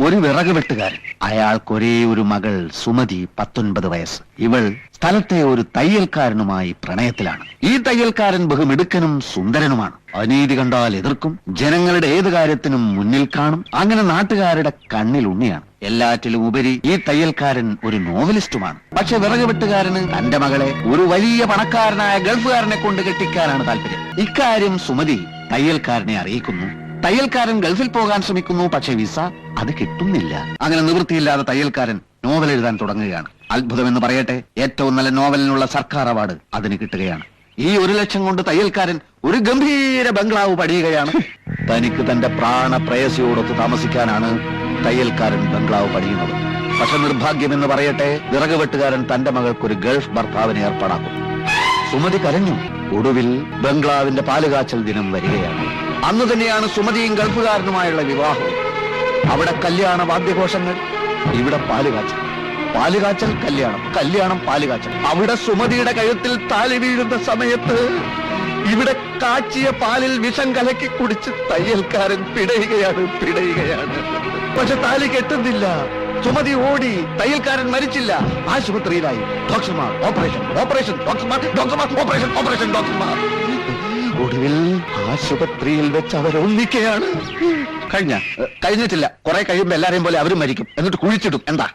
ഒരു വിറക് വെട്ടുകാരൻ. അയാൾക്കൊരേ ഒരു മകൾ സുമതി, 19 വയസ്സ്. ഇവൾ സ്ഥലത്തെ ഒരു തയ്യൽക്കാരനുമായി പ്രണയത്തിലാണ്. ഈ തയ്യൽക്കാരൻ ബഹുമിടുക്കനും സുന്ദരനുമാണ്. അനീതി കണ്ടാൽ എതിർക്കും, ജനങ്ങളുടെ ഏത് കാര്യത്തിനും മുന്നിൽ കാണും. അങ്ങനെ നാട്ടുകാരുടെ കണ്ണിൽ ഉണ്ണിയാണ്. എല്ലാറ്റിലും ഉപരി ഈ തയ്യൽക്കാരൻ ഒരു നോവലിസ്റ്റുമാണ്. പക്ഷെ വിറക് വെട്ടുകാരന് തന്റെ മകളെ ഒരു വലിയ പണക്കാരനായ ഗൾഫുകാരനെ കൊണ്ട് കെട്ടിക്കാനാണ് താല്പര്യം. ഇക്കാര്യം സുമതി തയ്യൽക്കാരനെ അറിയിക്കുന്നു. തയ്യൽക്കാരൻ ഗൾഫിൽ പോകാൻ ശ്രമിക്കുന്നു. പക്ഷെ വിസ അത് കിട്ടുന്നില്ല. അങ്ങനെ നിവൃത്തിയില്ലാതെ തയ്യൽക്കാരൻ നോവൽ എഴുതാൻ തുടങ്ങുകയാണ്. അത്ഭുതമെന്ന് പറയട്ടെ, ഏറ്റവും നല്ല നോവലിനുള്ള സർക്കാർ അവാർഡ് അതിന് കിട്ടുകയാണ്. ഈ 1 ലക്ഷം കൊണ്ട് തയ്യൽക്കാരൻ ഒരു ഗംഭീര ബംഗ്ലാവ് പണിയുകയാണ്. തനിക്ക് തന്റെ പ്രാണപ്രയസിയോടൊത്ത് താമസിക്കാനാണ് തയ്യൽക്കാരൻ ബംഗ്ലാവ് പണിയുന്നത്. പക്ഷെ നിർഭാഗ്യമെന്ന് പറയട്ടെ, വിറക് വെട്ടുകാരൻ തന്റെ മകൾക്കൊരു ഗൾഫ് ഭർത്താവിനെ ഏർപ്പാടാക്കും. സുമതി കരഞ്ഞു. ഒടുവിൽ ബംഗ്ലാവിന്റെ പാലുകാച്ചൽ ദിനം വരികയാണ്. അന്ന് തന്നെയാണ് സുമതിയും ഗൾഫുകാരനുമായുള്ള വിവാഹം. അവിടെ കല്യാണ വാദ്യഘോഷങ്ങൾ, ഇവിടെ പാലുകാച്ചൽ. പാലുകാച്ചൽ കല്യാണം, കല്യാണം പാലുകാച്ചൽ. അവിടെ സുമതിയുടെ കഴുത്തിൽ താലി വീഴുന്ന സമയത്ത് ഇവിടെ കാച്ചിയ പാലിൽ വിഷം കലക്കി കുടിച്ച് തയ്യൽക്കാരൻ പിടയുകയാണ്. പക്ഷെ താലി കെട്ടുന്നില്ല. സുമതി ഓടി. തയ്യൽക്കാരൻ മരിച്ചില്ല, ആശുപത്രിയിലായി. ഡോക്ടർമാർ ഓപ്പറേഷൻ, ഡോക്ടർമാർ. ഒടുവിൽ ആശുപത്രിയിൽ വെച്ച് അവരൊന്നിക്കുകയാണ്. കഴിഞ്ഞിട്ടില്ല. കുറെ കഴിയുമ്പോ എല്ലാരെയും പോലെ അവരും മരിക്കും. എന്നിട്ട് കുഴിച്ചിടും. എന്താ